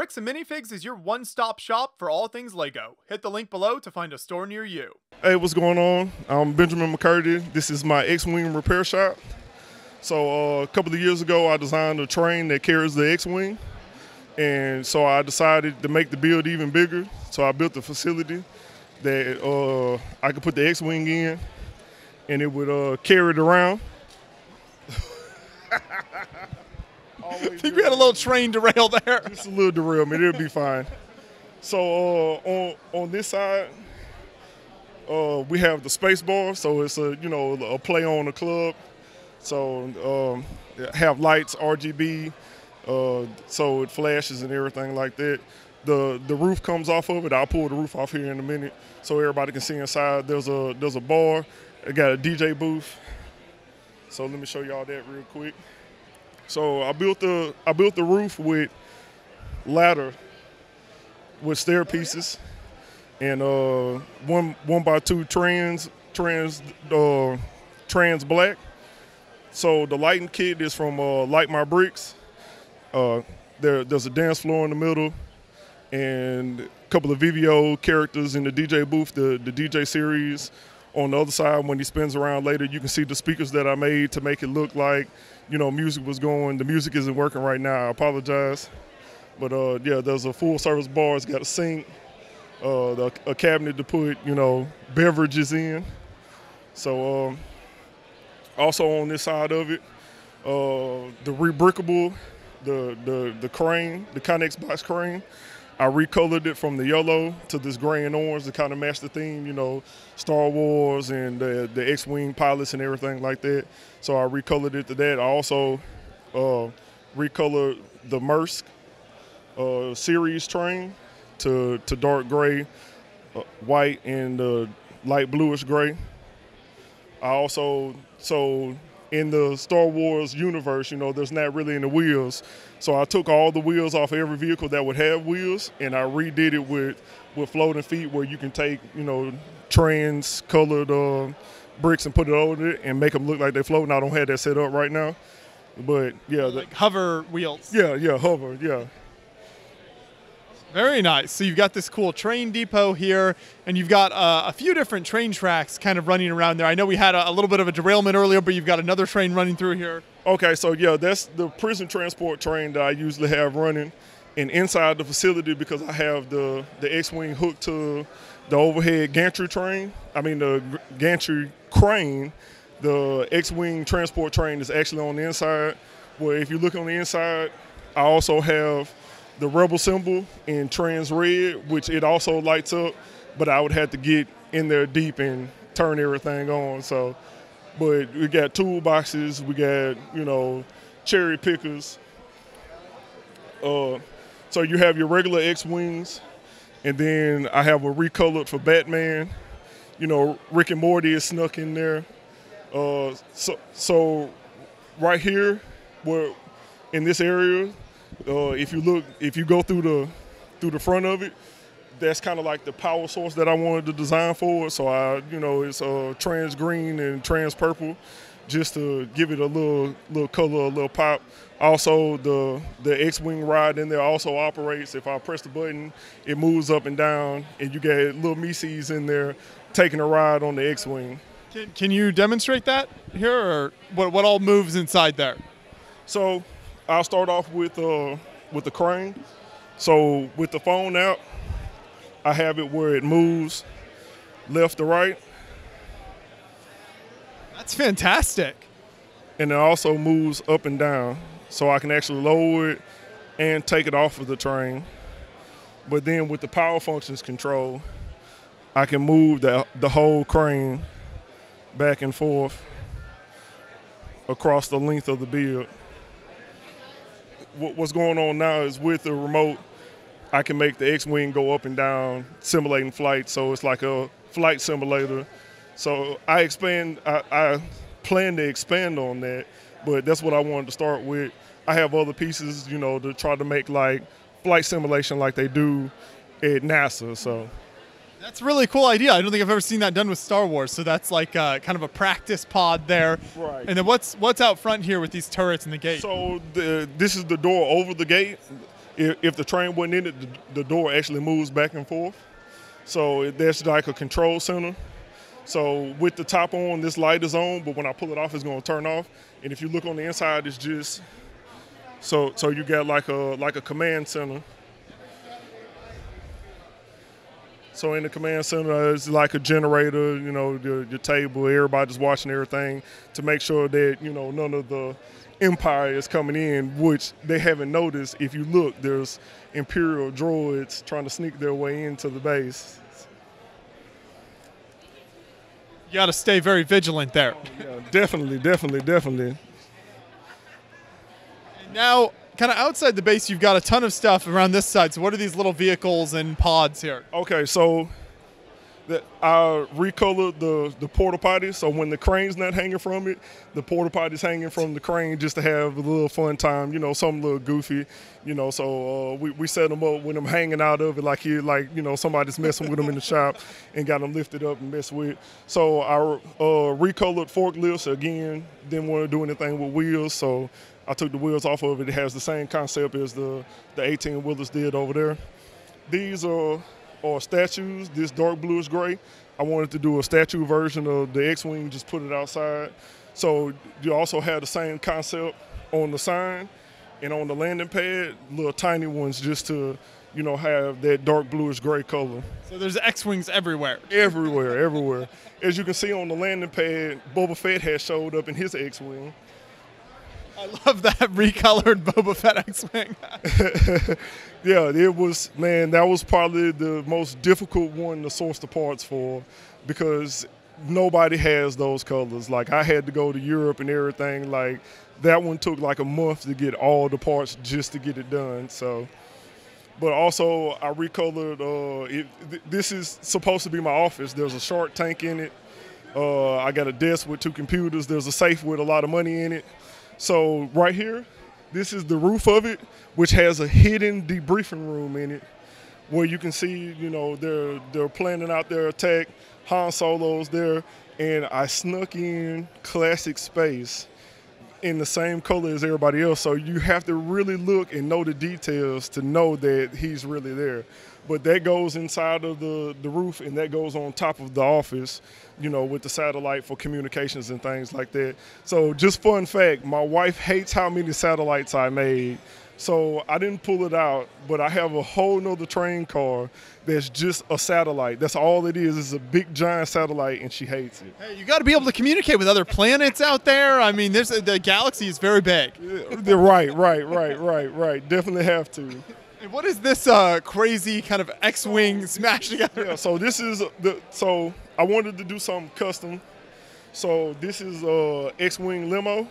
Bricks and Minifigs is your one-stop shop for all things Lego. Hit the link below to find a store near you. Hey, what's going on? I'm Benjamin Mccurdy. This is my X-Wing repair shop. So a couple of years ago, I designed a train that carries the X-Wing. And so I decided to make the build even bigger. So I built a facility that I could put the X-Wing in, and it would carry it around. I think we had a little train derail there. Just a little derailment, it'll be fine. So on this side, we have the space bar, so it's a play on the club. So have lights, RGB, so it flashes and everything like that. The roof comes off of it. I'll pull the roof off here in a minute so everybody can see inside. There's a bar. It got a DJ booth. So let me show y'all that real quick. So I built the roof with ladder with stair pieces and 1x2 trans black. So the lighting kit is from Light My Bricks. There's a dance floor in the middle and a couple of VVO characters in the DJ booth, the DJ series. On the other side, when he spins around later, you can see the speakers that I made to make it look like, music was going. The music isn't working right now. I apologize. But, yeah, there's a full-service bar. It's got a sink, a cabinet to put, beverages in. So also on this side of it, the rebrickable, the crane, the Connex box crane, I recolored it from the yellow to this gray and orange to kind of match the theme, Star Wars and the X-Wing pilots and everything like that. So I recolored it to that. I also recolored the Maersk series train to dark gray, white, and light bluish gray. I also, in the Star Wars universe, there's not really any wheels. So I took all the wheels off every vehicle that would have wheels, and I redid it with floating feet where you can take, trans-colored bricks and put it over it and make them look like they're floating. I don't have that set up right now. But, yeah. Like hover wheels. Yeah, hover, yeah. Very nice. So you've got this cool train depot here, and you've got a few different train tracks kind of running around there. I know we had a little bit of a derailment earlier, but you've got another train running through here. Okay, so yeah, that's the prison transport train that I usually have running. And inside the facility, because I have the X-Wing hooked to the overhead gantry the gantry crane, the X-Wing transport train is actually on the inside. Where if you look on the inside, I also have the Rebel symbol in trans red, which it also lights up, but I would have to get in there deep and turn everything on. So, but we got toolboxes, we got, cherry pickers. So you have your regular X-Wings, and then I have a recolored for Batman. Rick and Morty is snuck in there. So right here, where in this area, if you go through the front of it, that's kind of like the power source that I wanted to design for it. So it's trans green and trans purple, just to give it a little color, a little pop. Also, the X-Wing rod in there also operates. If I press the button, it moves up and down, and you get little Mises in there taking a ride on the X-Wing. Can you demonstrate that here, or what all moves inside there? So I'll start off with the crane. So with the phone app, I have it where it moves left to right. That's fantastic. And it also moves up and down. So I can actually lower it and take it off of the train. But then with the power functions control, I can move the whole crane back and forth across the length of the build. What's going on now is with the remote, I can make the X-Wing go up and down, simulating flight. So it's like a flight simulator. So I plan to expand on that, but that's what I wanted to start with. I have other pieces, to try to make like flight simulation like they do at NASA. So that's a really cool idea. I don't think I've ever seen that done with Star Wars. So that's like kind of a practice pod there. Right. And then what's out front here with these turrets and the gate? So this is the door over the gate. If the train wasn't in it, the door actually moves back and forth. So that's like a control center. So with the top on, this light is on, but when I pull it off, it's going to turn off. And if you look on the inside, it's just so you got like a command center. So in the command center, it's like a generator, you know, your table, everybody's watching everything to make sure that, you know, none of the Empire is coming in, which they haven't noticed. If you look, there's Imperial droids trying to sneak their way into the base. You got to stay very vigilant there. Oh, yeah, definitely. And now, kind of outside the base, you've got a ton of stuff around this side. So what are these little vehicles and pods here? Okay, so I recolored the porta potty, so when the crane's not hanging from it, the porta potty's hanging from the crane just to have a little fun time, you know, something a little goofy, you know. So we set them up with them hanging out of it like you know, somebody's messing with them in the shop and got them lifted up and messed with. So I recolored forklifts again. Didn't want to do anything with wheels, so I took the wheels off of it. It has the same concept as the 18-wheelers did over there. These are statues, this dark bluish gray. I wanted to do a statue version of the X-Wing, just put it outside. So you also have the same concept on the sign and on the landing pad, little tiny ones just to, you know, have that dark bluish gray color. So there's X-Wings everywhere. Everywhere. As you can see on the landing pad, Boba Fett has showed up in his X-Wing. I love that recolored Boba Fett X-Wing. Yeah, it was, man, that was probably the most difficult one to source the parts for because nobody has those colors. Like, I had to go to Europe and everything. Like, that one took like a month to get all the parts just to get it done. So, but also I recolored, this is supposed to be my office. There's a shark tank in it. I got a desk with 2 computers. There's a safe with a lot of money in it. So right here, this is the roof of it, which has a hidden debriefing room in it where you can see, you know, they're planning out their attack. Han Solo's there, and I snuck in classic space in the same color as everybody else. So you have to really look and know the details to know that he's really there. But that goes inside of the roof, and that goes on top of the office, you know, with the satellite for communications and things like that. So just fun fact, my wife hates how many satellites I made. So I didn't pull it out, but I have a whole nother train car that's just a satellite. That's all it is. It's a big, giant satellite, and she hates it. Hey, you got to be able to communicate with other planets out there. I mean, the galaxy is very big. Yeah, right. Definitely have to. And what is this crazy kind of X-Wing smash together? Yeah, so this is so I wanted to do something custom. So this is X-Wing limo.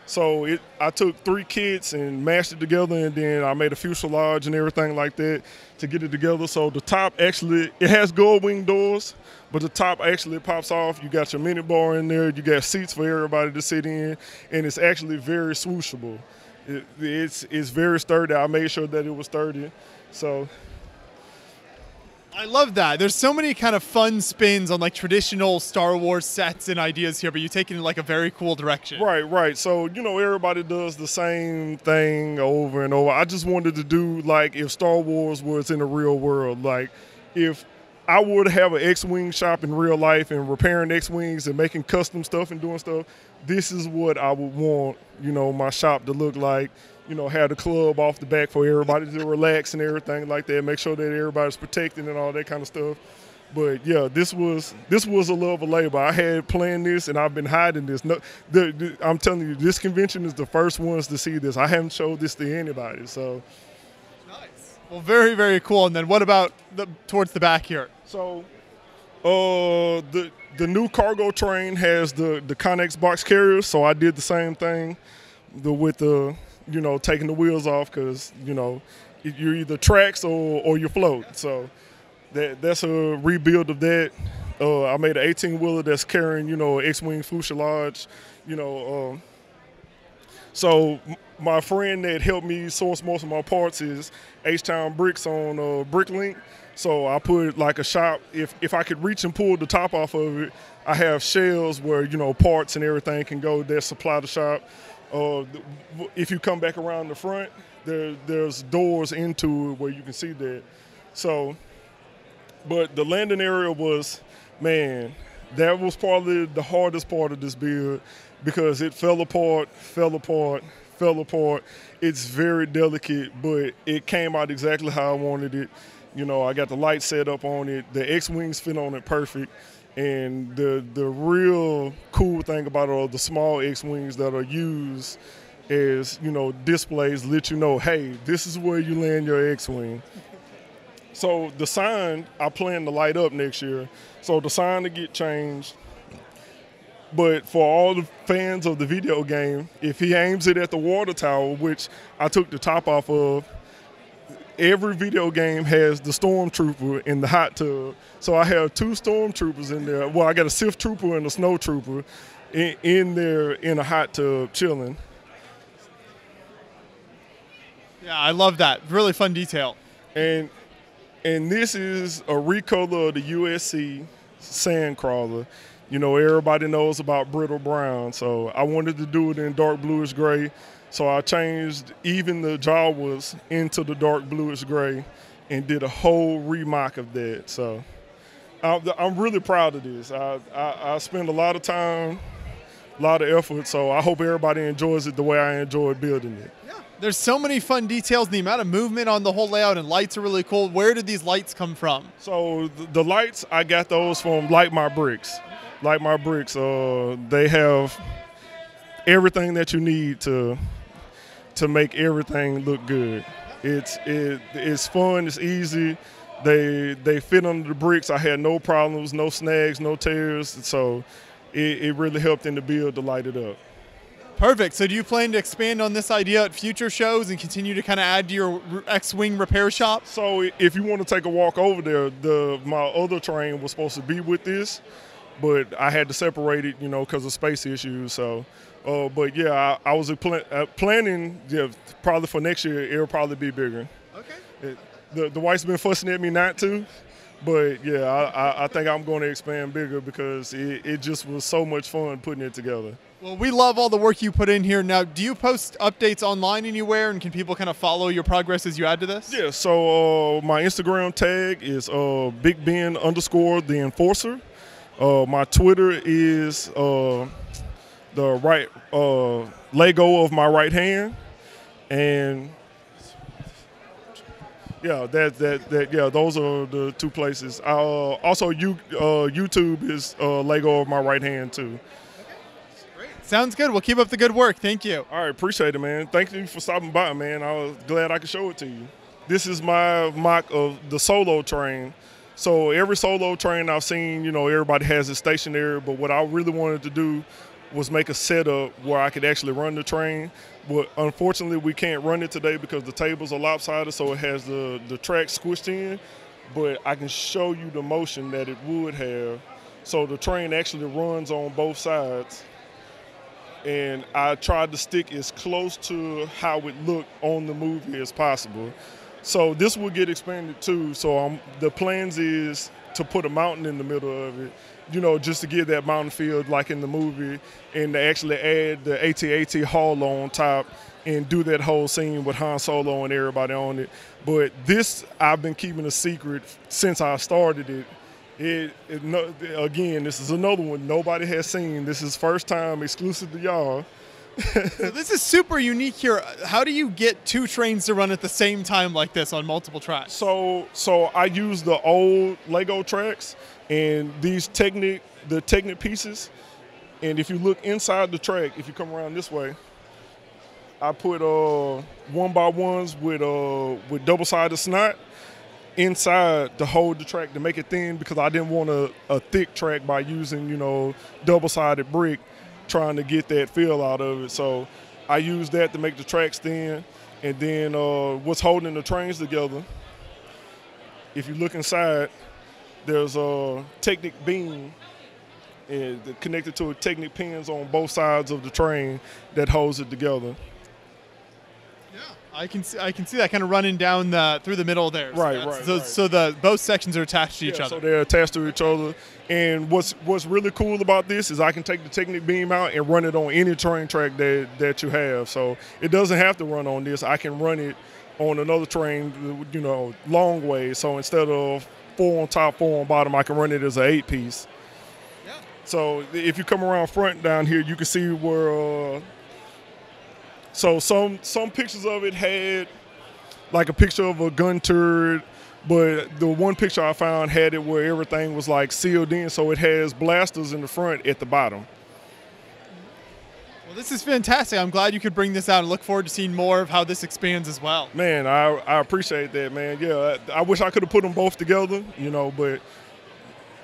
So I took 3 kits and mashed it together, and then I made a fuselage and everything like that to get it together. So the top actually, it has gold wing doors, but the top actually pops off. You got your mini bar in there. You got seats for everybody to sit in, and it's actually very swooshable. It's very sturdy. I made sure that it was sturdy. So I love that. There's so many kind of fun spins on like traditional Star Wars sets and ideas here, but you take it in like a very cool direction. Right. So, you know, everybody does the same thing over and over. I just wanted to do like if Star Wars was in the real world, like if I would have an X-Wing shop in real life and repairing X-Wings and making custom stuff and doing stuff, this is what I would want, you know, my shop to look like. You know, have the club off the back for everybody to relax and everything like that. Make sure that everybody's protected and all that kind of stuff. But yeah, this was a love of labor. I had planned this and I've been hiding this. No, I'm telling you, this convention is the first ones to see this. I haven't showed this to anybody. So nice. Well, very, very cool. And then what about towards the back here? So the new cargo train has the Connex box carriers. So I did the same thing with the, you know, taking the wheels off because, you know, you're either tracks or you float. So that's a rebuild of that. I made an 18-wheeler that's carrying, you know, X-Wing fuselage, you know. So my friend that helped me source most of my parts is H-Town Bricks on Bricklink. So I put like a shop. If I could reach and pull the top off of it, I have shelves where, you know, parts and everything can go that supply the shop. If you come back around the front, there's doors into it where you can see that. So, but the landing area was, man, that was probably the hardest part of this build because it fell apart. It's very delicate, but it came out exactly how I wanted it. You know, I got the lights set up on it. The X-Wings fit on it perfect. And the real cool thing about it are the small X-Wings that are used as, you know, displays let you know, hey, this is where you land your X-Wing. So the sign, I plan to light up next year. So the sign to get changed. But for all the fans of the video game, if he aims it at the water tower, which I took the top off of, every video game has the stormtrooper in the hot tub. So I have 2 stormtroopers in there. Well, I got a Sith trooper and a snow trooper in there in a hot tub chilling. Yeah, I love that. Really fun detail. And this is a recolor of the USC Sandcrawler. You know, everybody knows about brittle brown, so I wanted to do it in dark bluish gray. So I changed even the Jawas into the dark bluish gray and did a whole remock of that. So I'm really proud of this. I spend a lot of time, a lot of effort, so I hope everybody enjoys it the way I enjoyed building it. Yeah, there's so many fun details. The amount of movement on the whole layout and lights are really cool. Where did these lights come from? So the lights, I got those from Light My Bricks. Light My Bricks, they have everything that you need to make everything look good. It's fun, it's easy. They fit under the bricks. I had no problems, no snags, no tears. So it really helped in the build to light it up. Perfect. So do you plan to expand on this idea at future shows and continue to kind of add to your X-Wing repair shop? So if you want to take a walk over there, my other train was supposed to be with this, but I had to separate it, you know, because of space issues. So, but yeah, I was planning, yeah, probably for next year, it'll probably be bigger. Okay. The wife's been fussing at me not to, but yeah, I think I'm going to expand bigger because it just was so much fun putting it together. Well, we love all the work you put in here. Now, do you post updates online anywhere, and can people kind of follow your progress as you add to this? Yeah, so my Instagram tag is BigBen_the Enforcer. My Twitter is the right Lego of my right hand, and yeah, yeah, those are the 2 places. Also, YouTube is Lego of my right hand too. Sounds good. Well, keep up the good work. Thank you. All right, appreciate it, man. Thank you for stopping by, man. I was glad I could show it to you. This is my mock of the solo train. So every solo train I've seen, you know, everybody has it stationary, but what I really wanted to do was make a setup where I could actually run the train. But unfortunately, we can't run it today because the tables are lopsided, so it has the track squished in. But I can show you the motion that it would have. So the train actually runs on both sides. And I tried to stick as close to how it looked on the movie as possible. So this will get expanded too. So the plans is to put a mountain in the middle of it, you know, just to give that mountain feel like in the movie, and to actually add the AT-AT Hall on top and do that whole scene with Han Solo and everybody on it. But this, I've been keeping a secret since I started it. Again, this is another one nobody has seen. This is first time exclusive to y'all. So this is super unique here. How do you get 2 trains to run at the same time like this on multiple tracks? So I use the old Lego tracks and the Technic pieces. And if you look inside the track, if you come around this way, I put 1x1s with double-sided snot inside to hold the track to make it thin, because I didn't want a thick track by using, you know, double-sided brick, trying to get that feel out of it. So I used that to make the tracks thin. And then what's holding the trains together, if you look inside, there's a Technic beam and connected to a Technic pins on both sides of the train that holds it together. Yeah, I can see that kind of running down through the middle there. So the both sections are attached to each other. So they're attached to each other. And what's really cool about this is I can take the Technic beam out and run it on any terrain track that you have. So it doesn't have to run on this. I can run it on another terrain, long way. So instead of 4 on top, 4 on bottom, I can run it as an 8-piece. Yeah. So if you come around front down here, you can see where. So some pictures of it had like a picture of a gun turret, but the one picture I found had it where everything was like sealed in, so it has blasters in the front at the bottom. Well, this is fantastic. I'm glad you could bring this out and look forward to seeing more of how this expands as well. Man, I appreciate that, man. Yeah, I wish I could have put them both together, but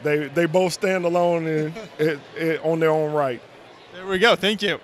they both stand alone and on their own right. There we go. Thank you.